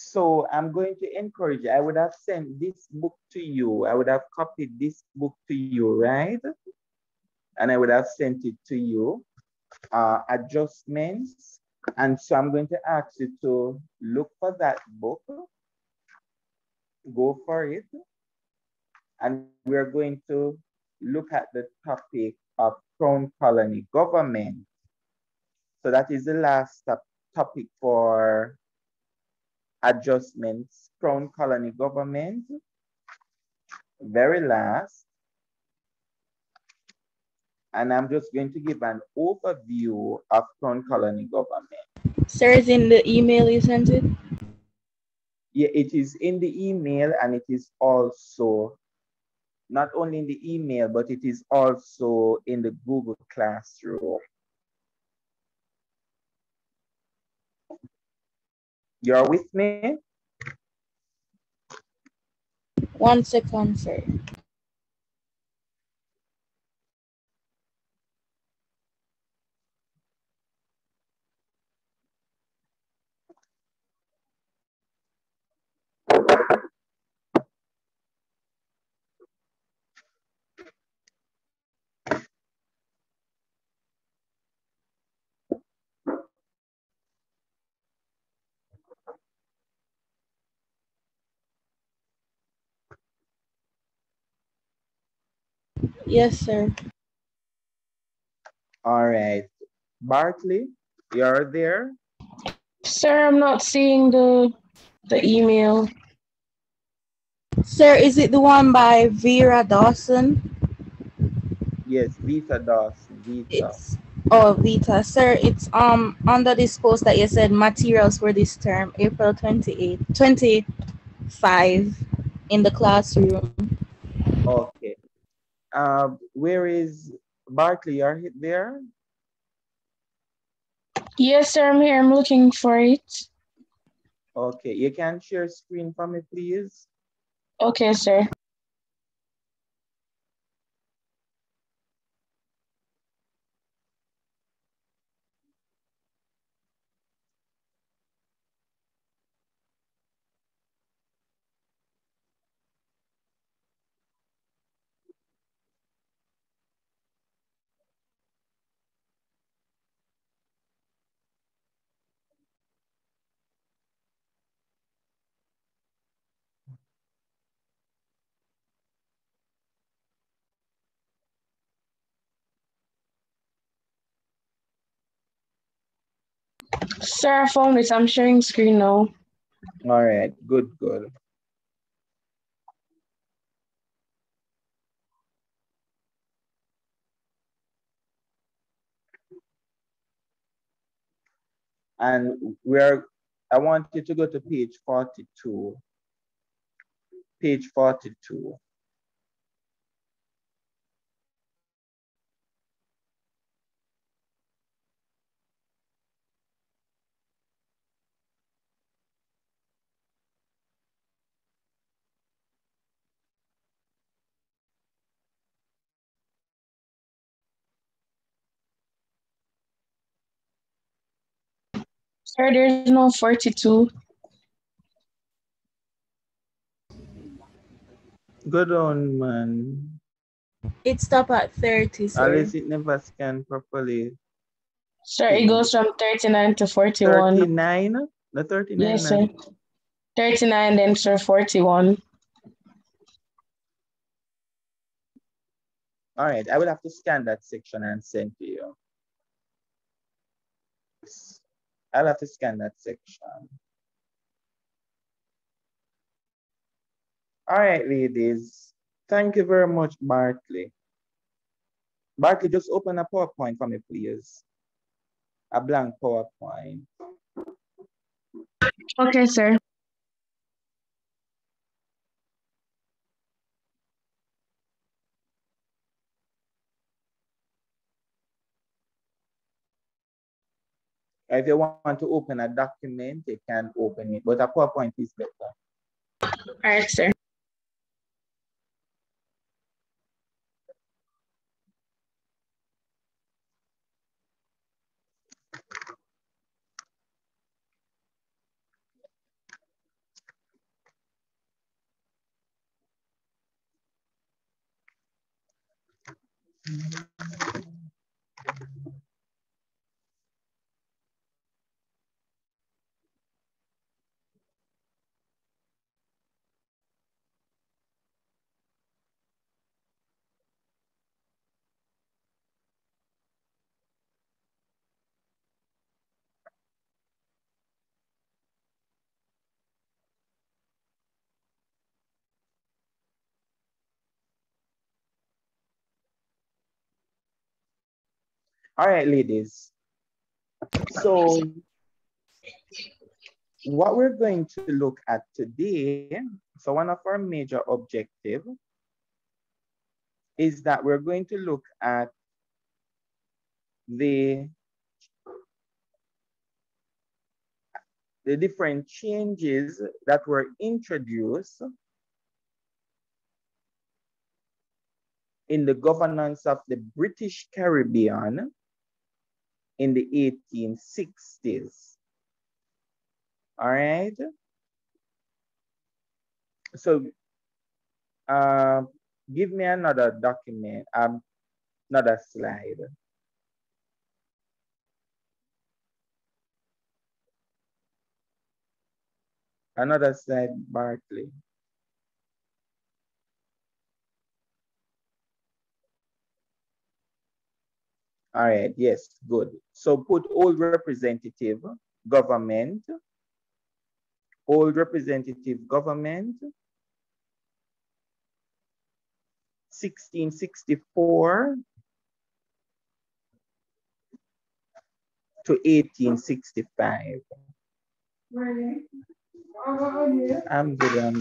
So I'm going to encourage you. I would have sent this book to you. I would have copied this book to you, right? And I would have sent it to you. Adjustments. And so I'm going to ask you to look for that book, go for it, and we're going to look at the topic of Crown Colony government. So that is the last topic for adjustments, Crown Colony government. Very last. And I'm just going to give an overview of Crown Colony government. Sir, is in the email you sent it? Yeah, it is in the email, and it is also not only in the email, but it is also in the Google Classroom. You're with me? 1 second, sir. Yes, sir. All right. Bartley, you're there? Sir, I'm not seeing the email. Sir, is it the one by Vera Dawson? Yes, Vita Dawson. Vita. Vita. Sir, it's under this post that you said materials for this term, April 28, 25 in the classroom. Okay. Where is Bartley? Are you there? Yes, sir, I'm here. I'm looking for it. Okay. You can share screen for me, please? Okay, sir. Sir, I found it. I'm sharing screen now. All right. Good, good. And I want you to go to page 42. Page 42. Sir, there's no 42. Good on, man. It stopped at 30, sir. Unless it never scanned properly. Sir, it goes from 39 to 41. 39? The 39? Yes, sir. 39, then sir, 41. All right, I will have to scan that section and send to you. I'll have to scan that section. All right, ladies. Thank you very much, Bartley. Bartley, just open a PowerPoint for me, please. A blank PowerPoint. Okay, sir. If you want to open a document, you can open it, but a PowerPoint is better. All right, sir. All right, ladies. So what we're going to look at today, so one of our major objectives is that we're going to look at the different changes that were introduced in the governance of the British Caribbean in the 1860s. All right. So give me another document, another slide. Another slide, Bartley. All right, yes, good. So put old representative government, 1664 to 1865. I'm good.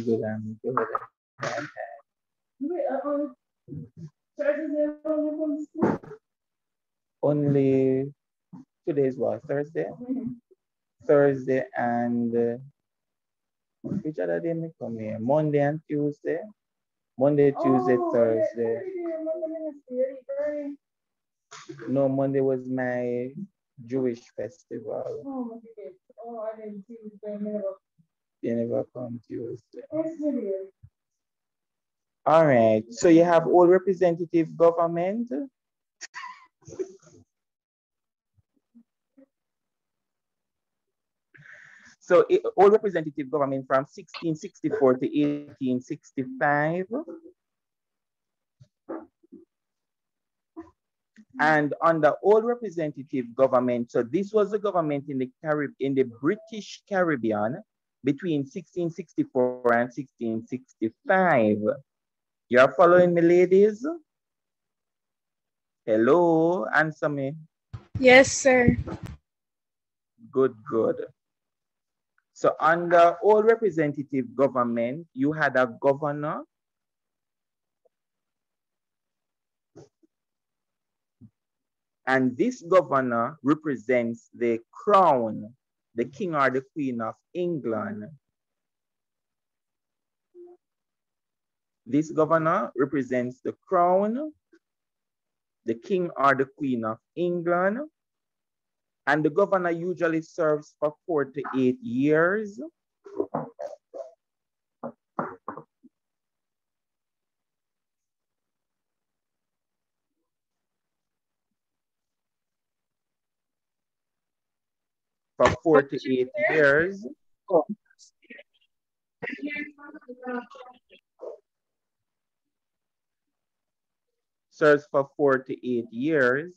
Only today's what, Thursday? Thursday and which other day may come here? Monday and Tuesday? Monday, Tuesday, Thursday. No, Monday was my Jewish festival. They never come Tuesday. All right, so you have all representative government. So all representative government from 1664 to 1865. And under all representative government, so this was the government in the British Caribbean between 1664 and 1665. You're following me, ladies? Hello, answer me. Yes, sir. Good. So under all representative government, you had a governor, and this governor represents the crown, the king or the queen of England. This governor represents the crown, the king or the queen of England, and the governor usually serves for 4 to 8 years. For 4 to 8 years. Serves for 4 to 8 years.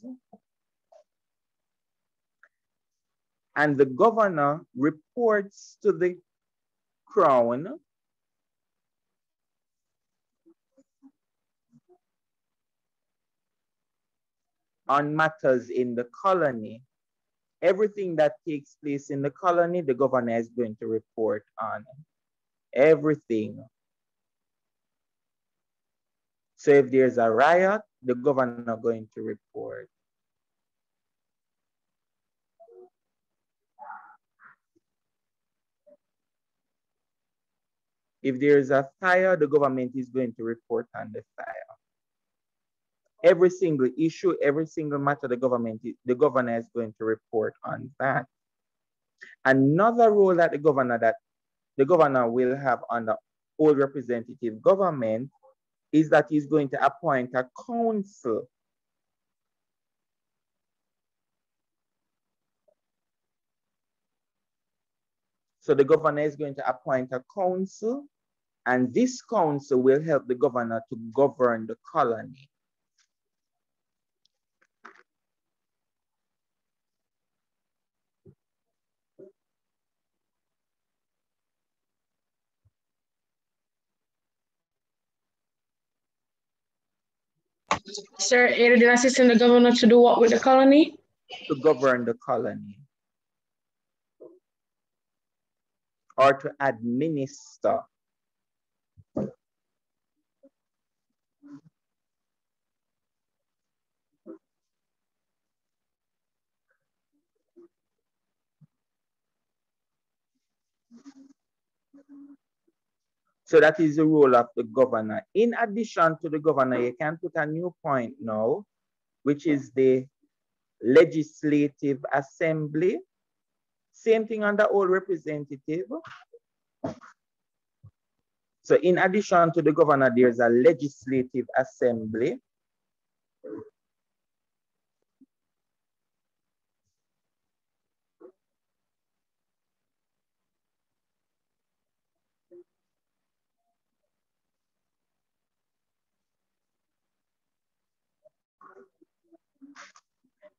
And the governor reports to the crown on matters in the colony. Everything that takes place in the colony, the governor is going to report on. Everything. So if there's a riot, the governor is going to report. If there's a fire, the government is going to report on the fire. Every single issue, every single matter, the governor is going to report on that. Another role that the governor will have under all representative government is that he's going to appoint a council So the governor is going to appoint a council, and this council will help the governor to govern the colony. Sir, aided and assisting the governor to do what with the colony? To govern the colony. Or to administer. So that is the role of the governor. In addition to the governor, you can put a new point now, which is the legislative assembly. Same thing on the old representative. So in addition to the governor, there's a legislative assembly.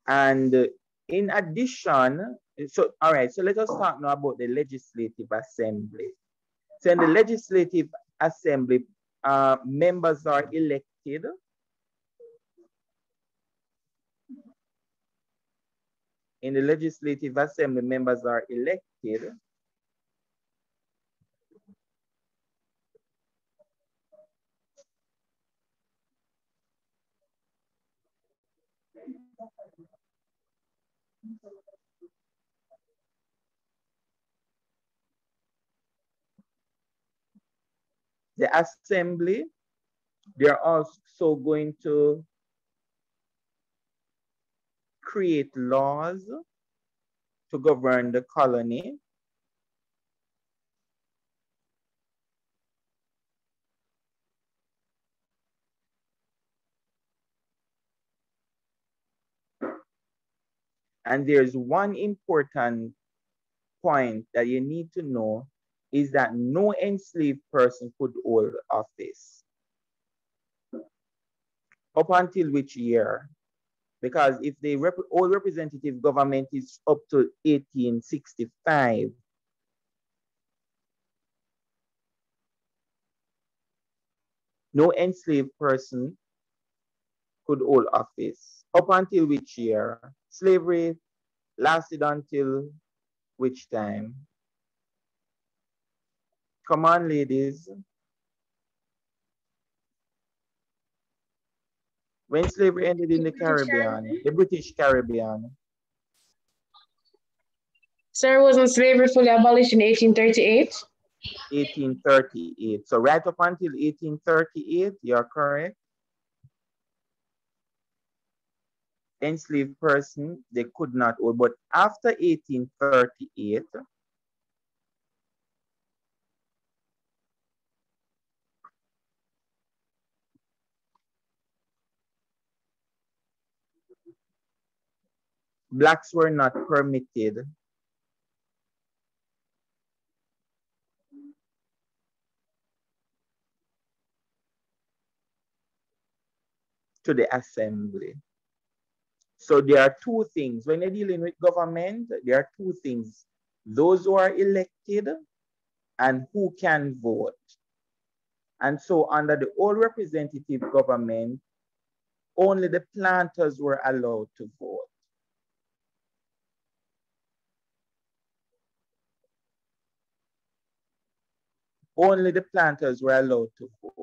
And in addition, so all right, so let us talk now about the legislative assembly. So in the legislative assembly, members are elected. In the legislative assembly, members are elected. The assembly, they're also going to create laws to govern the colony. And there's one important point that you need to know is that no enslaved person could hold office. Up until which year? Because if the old representative government is up to 1865, no enslaved person could hold office. Up until which year? Slavery lasted until which time? Come on, ladies. When slavery ended in the Caribbean, the British Caribbean. Sir, wasn't slavery fully abolished in 1838? 1838. So right up until 1838, you're correct. Enslaved person, they could not hold. But after 1838, blacks were not permitted to the assembly. So there are two things. When you're dealing with government, there are two things. Those who are elected and who can vote. And so under the old representative government, only the planters were allowed to vote. Only the planters were allowed to vote.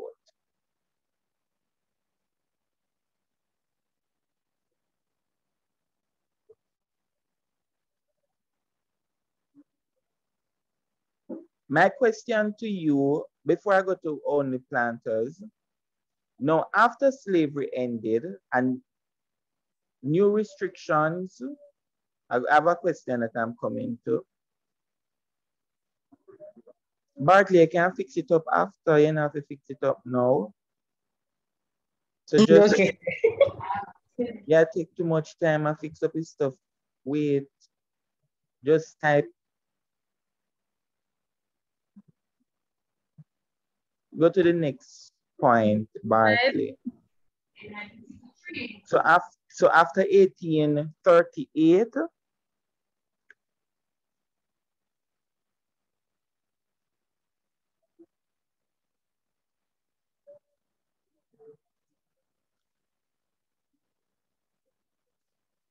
My question to you, before I go to only planters, now after slavery ended and new restrictions, I have a question that I'm coming to. Bartley, I can fix it up after, you don't have to fix it up now. So just, okay. Yeah, take too much time and fix up his stuff. Wait, just type. Go to the next point, Bartley. So after 1838,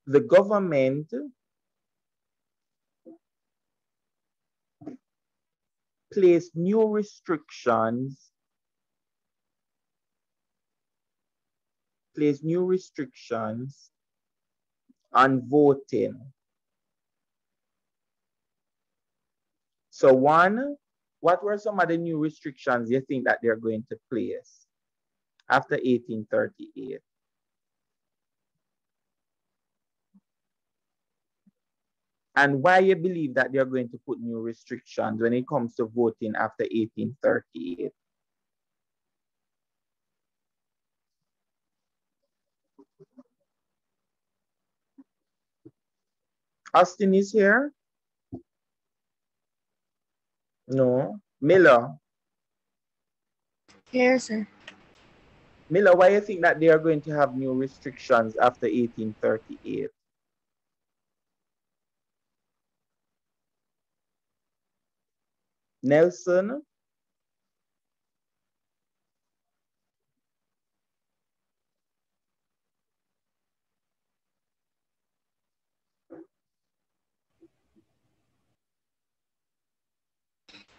the government placed new restrictions on voting. So one, what were some of the new restrictions you think that they're going to place after 1838? And why you believe that they're going to put new restrictions when it comes to voting after 1838? Austin is here? No. Miller? Here, sir. Miller, why do you think that they are going to have new restrictions after 1838? Nelson?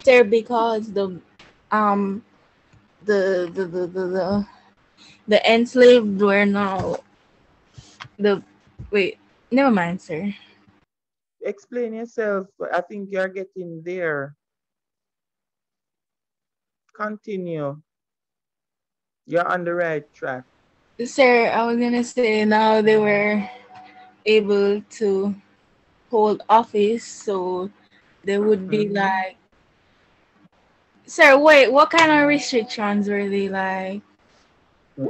Sir, because the enslaved were now wait, never mind, sir. Explain yourself. I think you're getting there. Continue. You're on the right track. Sir, I was gonna say now they were able to hold office, so they would be like, sir, wait, what kind of restrictions were they like?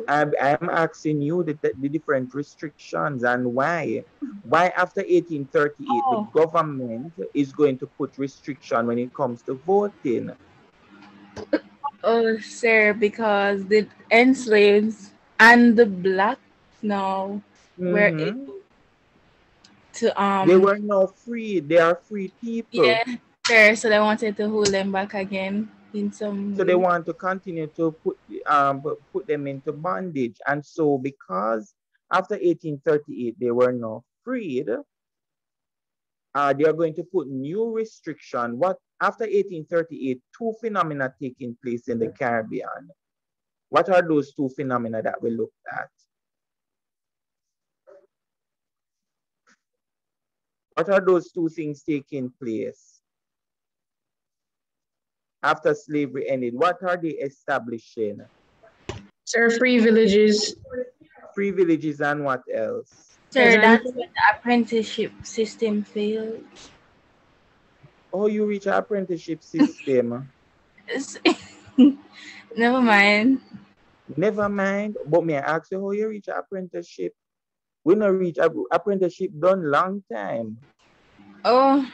I'm asking you the different restrictions and why. Why after 1838 the government is going to put restriction when it comes to voting? Oh, sir, because the enslaved and the blacks now were able to they were now free. They are free people. Yeah, sure. So they wanted to hold them back again in some So way. they want to continue to put them into bondage. And so because after 1838 they were now freed, they are going to put new restriction. What after 1838, two phenomena taking place in the Caribbean. What are those two phenomena that we looked at? What are those two things taking place after slavery ended? What are they establishing? Sir, free villages. Free villages and what else? Sir, that's when the apprenticeship system failed. Oh, you reach an apprenticeship system. Never mind. Never mind. But may I ask you how you reach an apprenticeship? We not reach apprenticeship done long time. Oh.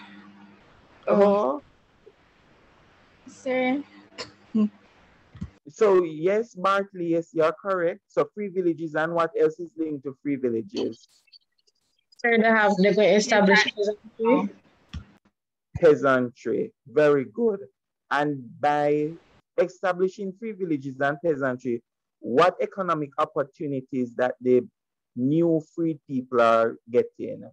Sir. So yes, Bartley, yes, you're correct. So free villages and what else is linked to free villages? Sir, they're going to establish peasantry. Peasantry, very good. And by establishing free villages and peasantry, what economic opportunities that the new free people are getting?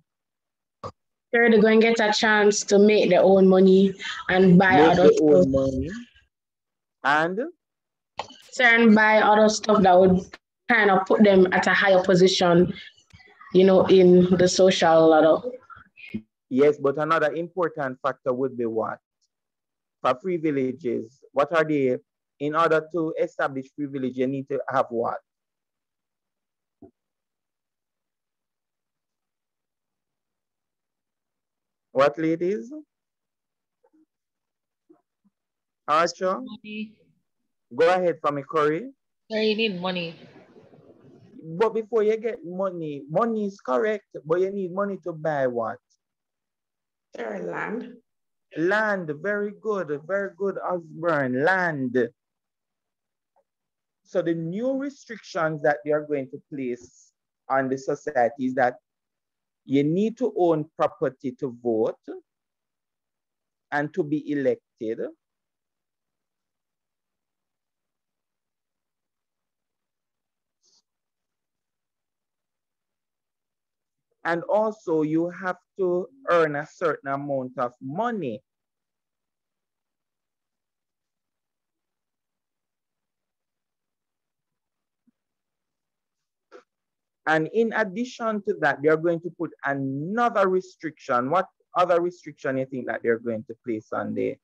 Sir, they're going to get a chance to make their own money and buy other stuff. Own money. And? Sir, and buy other stuff that would kind of put them at a higher position, you know, in the social ladder. Yes, but another important factor would be what? For free villages, what are they? In order to establish free village, you need to have what? What, ladies? Archer? Money. Go ahead, Fami Curry. Sir, you need money. But before you get money, money is correct, but you need money to buy what? Sir, land. Land, very good, Osborne, land. So the new restrictions that they are going to place on the society is that you need to own property to vote and to be elected. And also you have to earn a certain amount of money. And in addition to that, they're going to put another restriction. What other restriction you think that they're going to place on the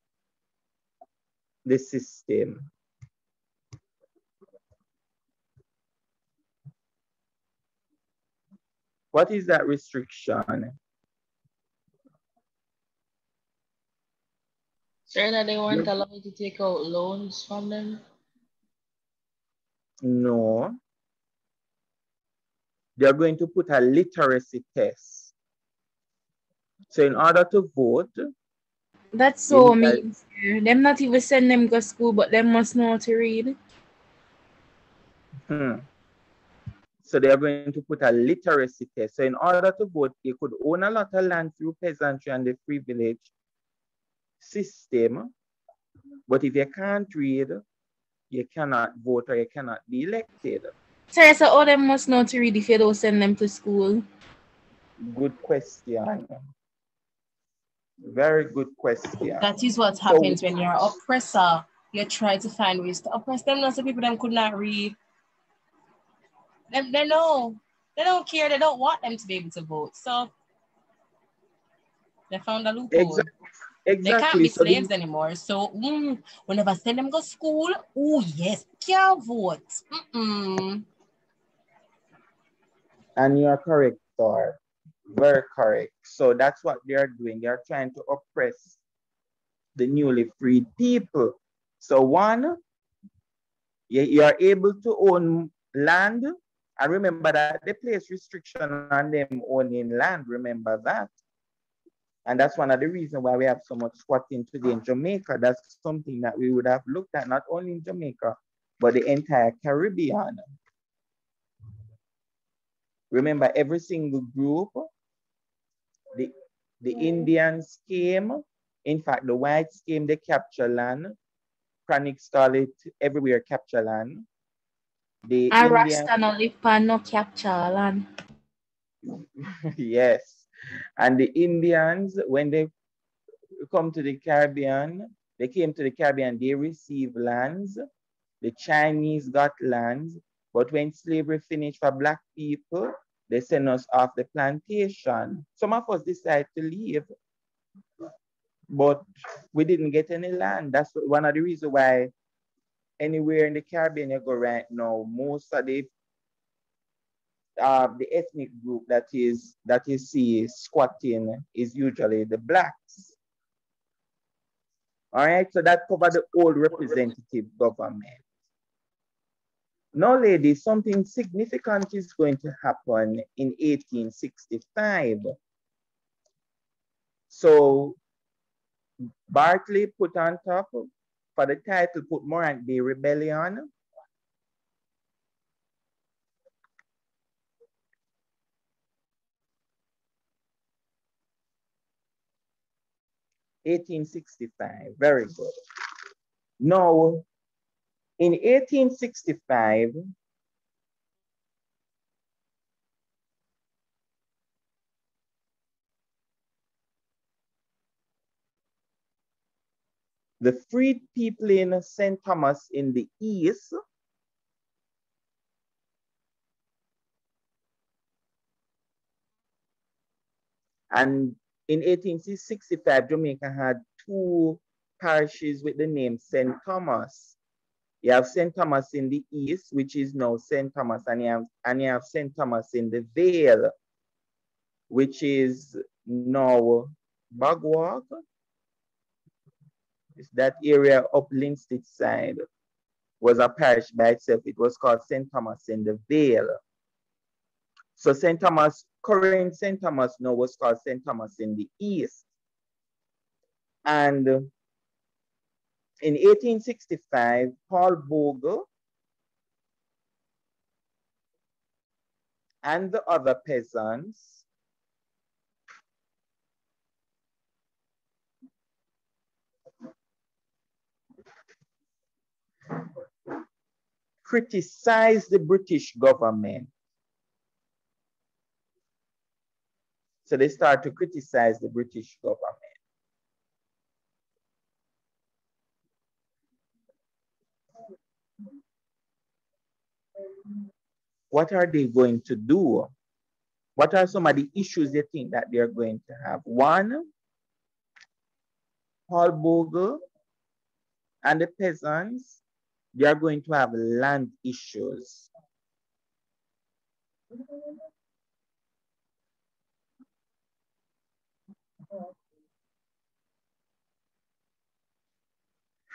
system? What is that restriction? Sir, that they weren't allowed to take out loans from them? No. They're going to put a literacy test. So in order to vote, that's so mean. Them not even send them to school, but them must know how to read. So they are going to put a literacy test. So in order to vote, you could own a lot of land through peasantry and the privilege system. But if you can't read, you cannot vote or you cannot be elected. Sorry, so all them must know to read if you don't send them to school. Good question. Very good question. That is what happens when you're an oppressor. You try to find ways to oppress them. Lots of people them could not read. They know. They don't care. They don't want them to be able to vote. So they found a loophole. Exactly. They can't be slaves anymore. So whenever I send them to school, oh yes, can't vote. And you're correct, Thor. Very correct. So that's what they are doing. They are trying to oppress the newly freed people. So one, you are able to own land. And remember that they place restriction on them owning land. Remember that. And that's one of the reasons why we have so much squatting today in Jamaica. That's something that we would have looked at not only in Jamaica, but the entire Caribbean. Remember, every single group, the Indians came. In fact, the whites came, they capture land. Chronics call it everywhere capture land. The Rasta no live pan no capture land. Yes. And the Indians, when they come to the Caribbean, they came to the Caribbean, they received lands. The Chinese got lands. But when slavery finished for Black people, they sent us off the plantation. Some of us decided to leave, but we didn't get any land. That's one of the reasons why anywhere in the Caribbean you go right now, most of the ethnic group that you see squatting is usually the Blacks. All right, so that covers the old representative government. Now, ladies, something significant is going to happen in 1865. So Barclay put on top for the title, put Morant Bay Rebellion. (1865), very good. Now, in 1865, the freed people in St. Thomas in the east and in 1865, Jamaica had two parishes with the name St. Thomas. You have St. Thomas in the east, which is now St. Thomas, and you have St. Thomas in the Vale, which is now Bagwalk. That area up Linstead side was a parish by itself. It was called St. Thomas in the Vale. So St. Thomas, current St. Thomas now was called St. Thomas in the east. And in 1865, Paul Bogle and the other peasants criticized the British government. So they start to criticize the British government. What are they going to do? What are some of the issues they think that they're going to have? One, Paul Bogle and the peasants, they are going to have land issues.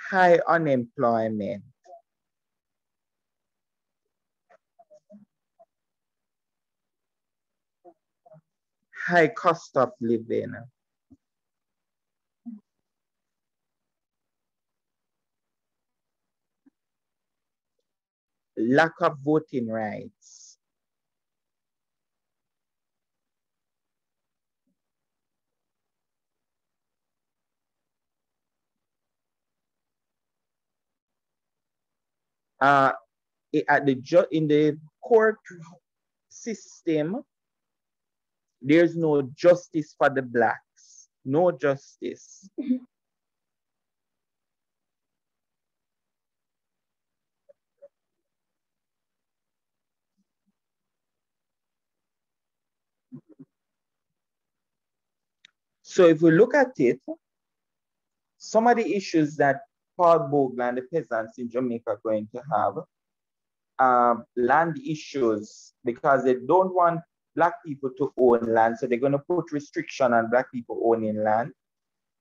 High unemployment. High cost of living. Lack of voting rights. In the court system, there's no justice for the blacks. No justice. So if we look at it, some of the issues that Paul Bogle and the peasants in Jamaica are going to have, land issues, because they don't want Black people to own land, so they're going to put restriction on Black people owning land.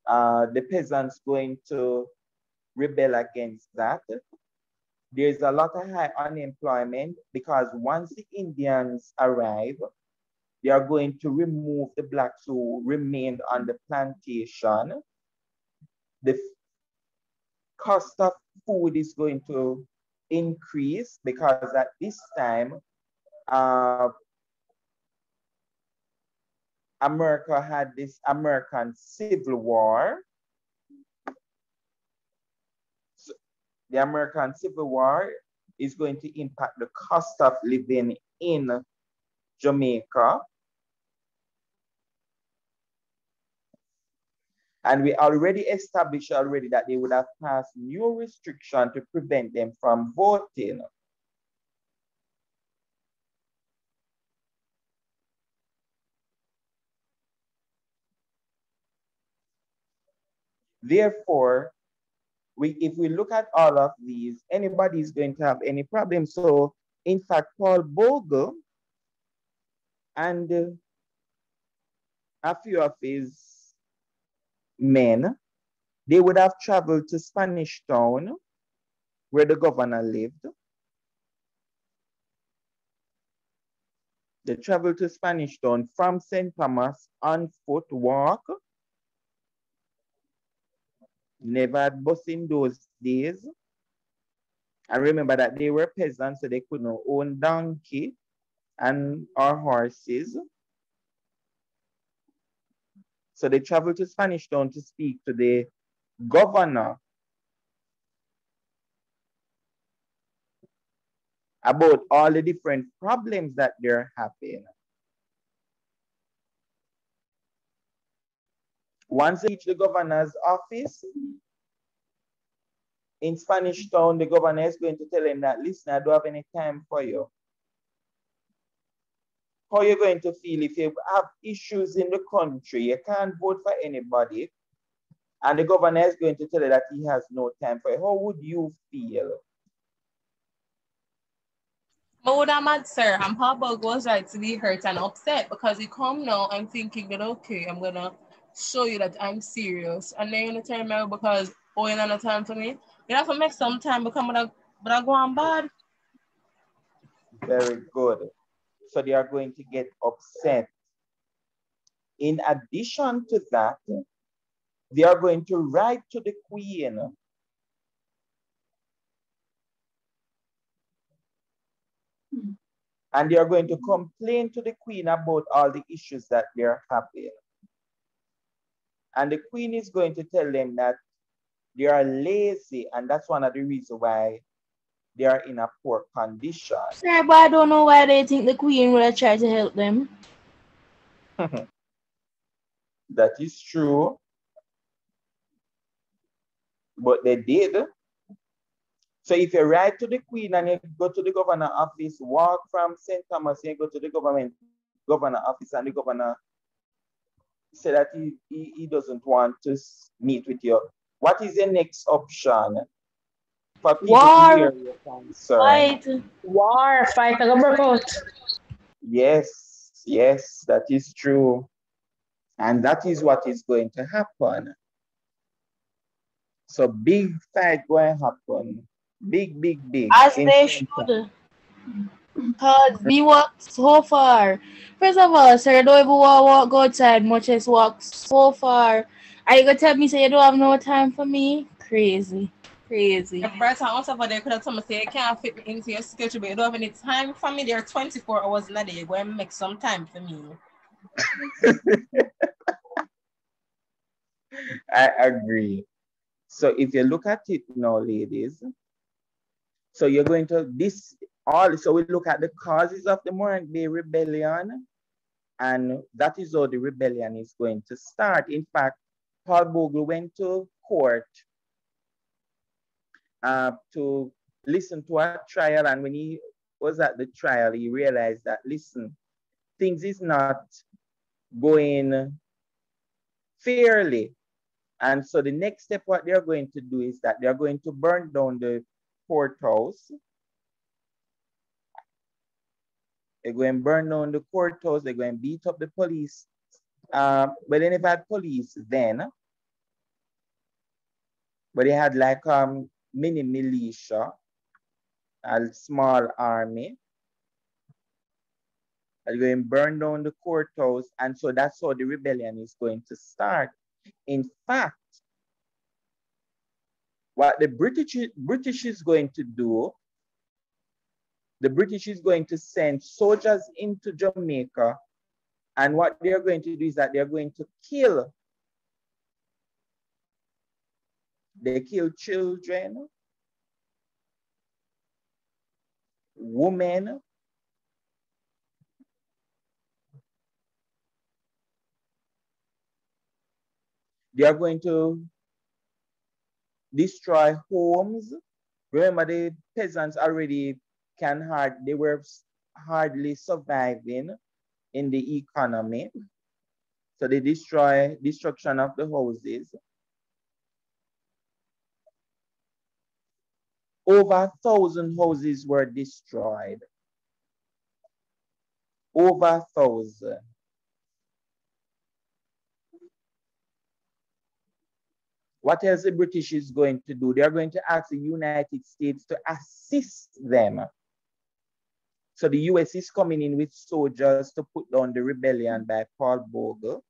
The peasants going to rebel against that. There's a lot of high unemployment because once the Indians arrive, they are going to remove the Blacks who remained on the plantation. The cost of food is going to increase because at this time, America had this American Civil War. So the American Civil War is going to impact the cost of living in Jamaica. And we already established that they would have passed new restriction to prevent them from voting. Therefore, if we look at all of these, anybody is going to have any problem. So in fact, Paul Bogle and a few of his men, they would have traveled to Spanish Town, where the governor lived. They traveled to Spanish Town from St. Thomas on foot walk. Never had bus in those days. And remember that they were peasants, so they could not own donkey or horses. So they traveled to Spanish Town to speak to the governor about all the different problems that they're having. Once they reach the governor's office in Spanish Town, the governor is going to tell him that, listen, I don't have any time for you. How are you going to feel if you have issues in the country? You can't vote for anybody. And the governor is going to tell you that he has no time for you. How would you feel? But what I'm mad, sir, and Papa was right to be hurt and upset because he come now and thinking that, okay, I'm going to show you that I'm serious. And then you're going to turn me out because, oh, you don't have time for me. You have to make some time because I go on bad. Very good. So they are going to get upset. In addition to that, they are going to write to the Queen. And they are going to complain to the queen about all the issues that they're having. And the queen is going to tell them that they are lazy, and that's one of the reasons why they are in a poor condition. Sir, but I don't know why they think the queen would have tried to help them. That is true. But they did. So if you write to the queen and you go to the governor office, walk from St. Thomas, and you go to the governor office, and the governor said that he doesn't want to meet with you, what is the next option for people to hear your concern? War, fight, and break out. Yes, yes, that is true. And that is what is going to happen. So big fight going to happen. Big, big, big. As they should. Because we walked so far. First of all, sir, don't even walk outside much as walk so far. Are you going to tell me, say you don't have no time for me? Crazy. Crazy. The first time also for they could have told me, say, you can't fit me into your schedule, but you don't have any time for me. There are 24 hours in a day. You're going to make some time for me. I agree. So if you look at it now, ladies, so you're going to so we look at the causes of the Morant Bay Rebellion, and that is how the rebellion is going to start. In fact, Paul Bogle went to court to listen to a trial, and when he was at the trial, he realized that, listen, things is not going fairly. And so the next step, what they're going to do is that they're going to burn down the courthouse. They're going to burn down the courthouse. They're going to beat up the police. But they never had police then. But they had like mini militia, a small army. They're going to burn down the courthouse. And so that's how the rebellion is going to start. In fact, what the British is going to do, the British is going to send soldiers into Jamaica, and what they're going to do is that they're going to kill. They kill children, women, they are going to destroy homes. Remember, the peasants already they were hardly surviving in the economy. So they destruction of the houses. Over 1,000 houses were destroyed. Over 1,000. What else the British is going to do? They are going to ask the United States to assist them. So the US is coming in with soldiers to put down the rebellion by Paul Bogle.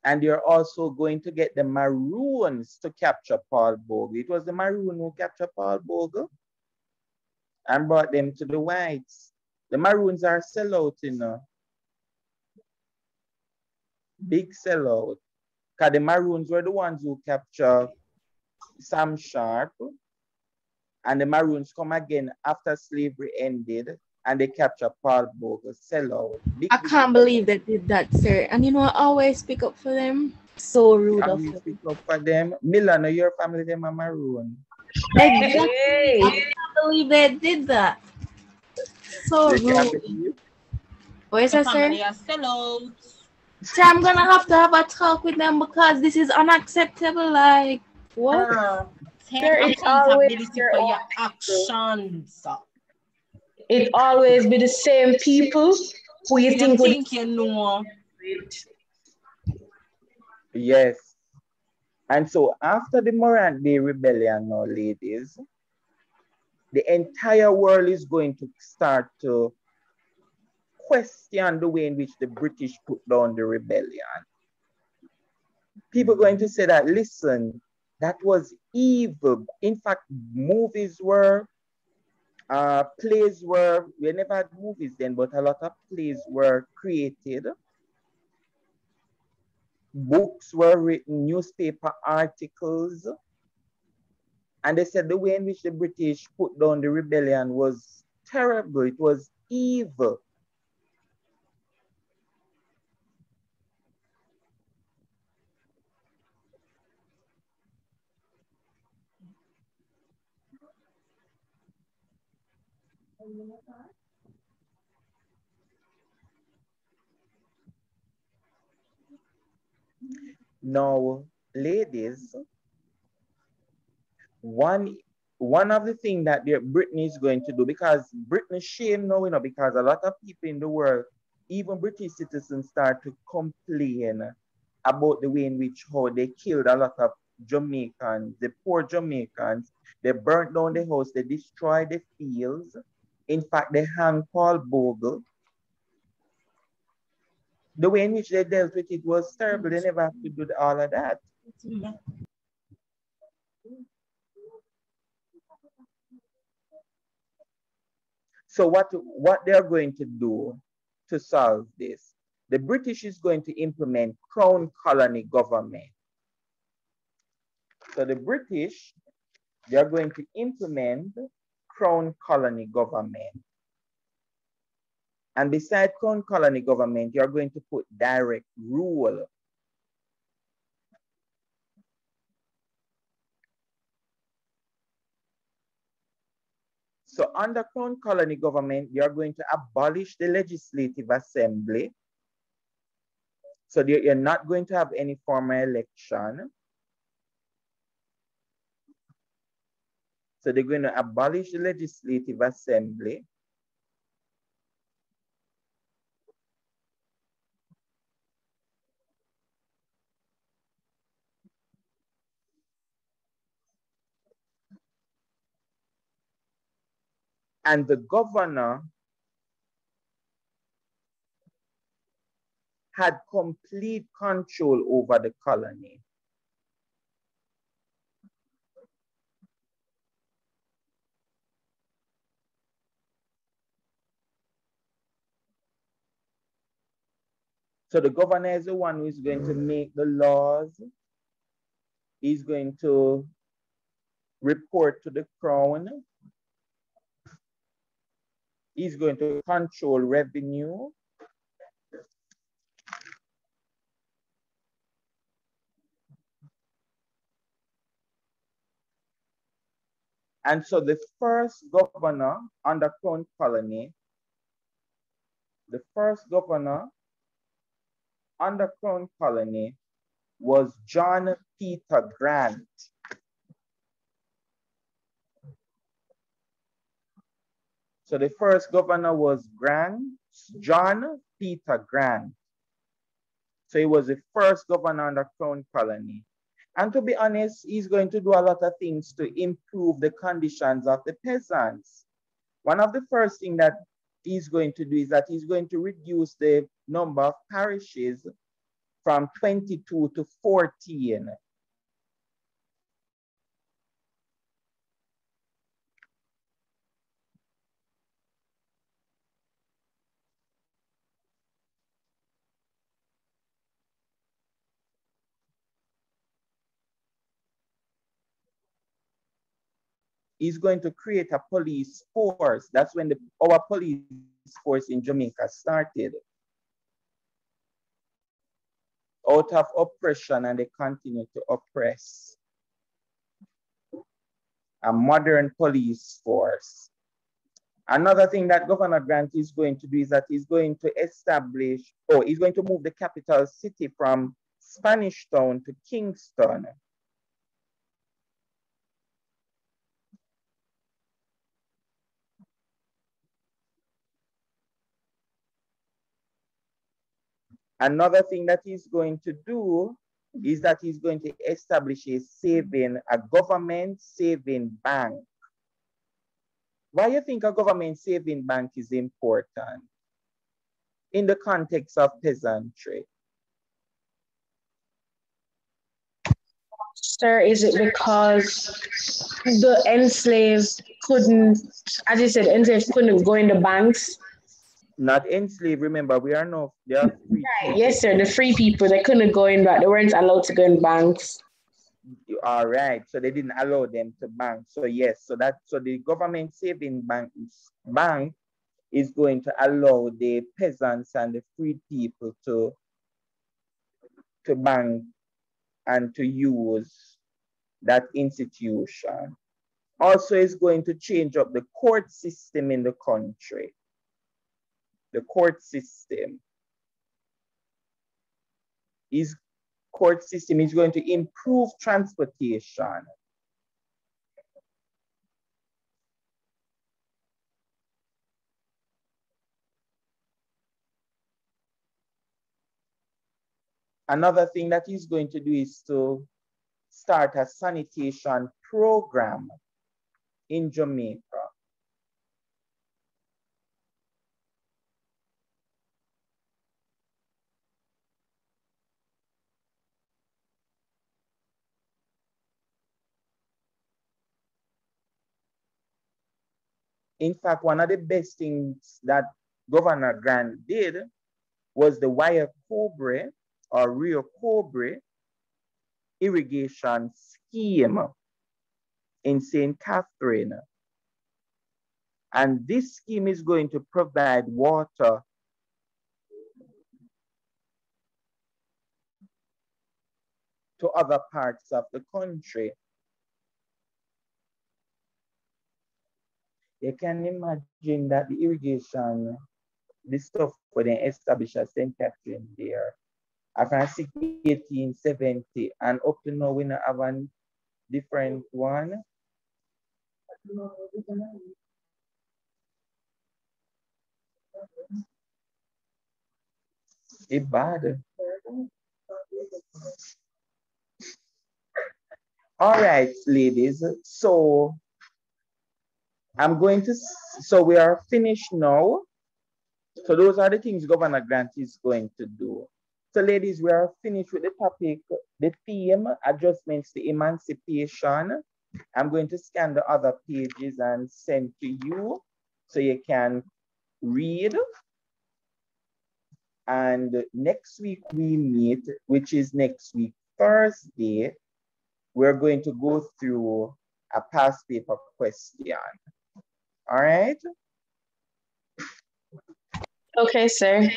And you're also going to get the Maroons to capture Paul Bogle. It was the Maroon who captured Paul Bogle and brought them to the whites. The Maroons are sellout, you know. Big sellout. Because the Maroons were the ones who captured Sam Sharp. And the Maroons come again after slavery ended, and they capture Paul Bogle, sellout. I can't believe they did that, sir. And you know, I always speak up for them. So rude of them. Speak up for them. Milano, your family, them are Maroon. Exactly. I can't believe they did that. So rude. What is that, sir? Sir, I'm gonna have to have a talk with them because this is unacceptable. Like, what? Take accountability for your actions. It always be the same people who you think you know. Yes. And so after the Morant Bay Rebellion now, ladies, the entire world is going to start to question the way in which the British put down the rebellion. People are going to say that, listen, that was evil. In fact, movies were, plays were, we never had movies then, but a lot of plays were created. Books were written, newspaper articles. And they said the way in which the British put down the rebellion was terrible. It was evil. Now, ladies, one of the things that Britain is going to do, because Britain is shame now, because a lot of people in the world, even British citizens, start to complain about the way in which how they killed a lot of Jamaicans, the poor Jamaicans. They burnt down the house, they destroyed the fields. In fact, they hanged Paul Bogle. The way in which they dealt with it was terrible. They never have to do all of that. So what they're going to do to solve this, the British is going to implement Crown Colony government. So the British, they're going to implement Crown Colony government. And beside Crown Colony government, you're going to put direct rule. So under Crown Colony government, you're going to abolish the Legislative Assembly. So you're not going to have any formal election. So they're going to abolish the Legislative Assembly. And the governor had complete control over the colony. So the governor is the one who is going to make the laws. He's going to report to the crown. He's going to control revenue. And so the first governor under Crown Colony, the first governor under Crown Colony was John Peter Grant. So the first governor was John Peter Grant. So he was the first governor under Crown Colony. And to be honest, he's going to do a lot of things to improve the conditions of the peasants. One of the first things that he's going to do is that he's going to reduce the number of parishes from 22 to 14. He's going to create a police force. That's when our police force in Jamaica started. Out of oppression, and they continue to oppress. A modern police force. Another thing that Governor Grant is going to do is that he's going to establish, he's going to move the capital city from Spanish Town to Kingston. Another thing that he's going to do is that he's going to establish a government saving bank. Why do you think a government saving bank is important? in the context of peasantry? Sir, is it because the enslaved couldn't, as you said, enslaved couldn't go in the banks? Not enslaved, remember, they are free people. Yes, sir, the free people, they couldn't go in, but they weren't allowed to go in banks. All right, so they didn't allow them to bank. So yes, so the government saving bank is going to allow the peasants and the free people to bank and to use that institution. Also, is going to change up the court system in the country. The court system is going to improve transportation. Another thing that he's going to do is to start a sanitation program in Jamaica. In fact, one of the best things that Governor Grant did was the Wire Cobre or Rio Cobre irrigation scheme in St. Catherine. And this scheme is going to provide water to other parts of the country. You can imagine that the irrigation, this stuff when they established at St. Catherine there, after 1870 and up to now we have a different one. It's bad. All right, ladies. So we are finished now. So those are the things Governor Grant is going to do. So ladies, we are finished with the topic, the theme, adjustments to emancipation. I'm going to scan the other pages and send to you so you can read. And next week we meet, which is next week, Thursday, we're going to go through a past paper question. All right? Okay, sir.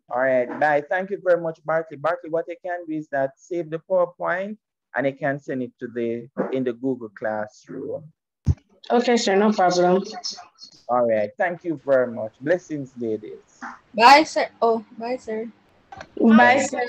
All right, bye. Thank you very much, Barkley. Barkley, what I can do is that save the PowerPoint and I can send it to in the Google Classroom. Okay, sir, no problem. All right, thank you very much. Blessings, ladies. Bye, sir. Oh, bye, sir. Bye, sir.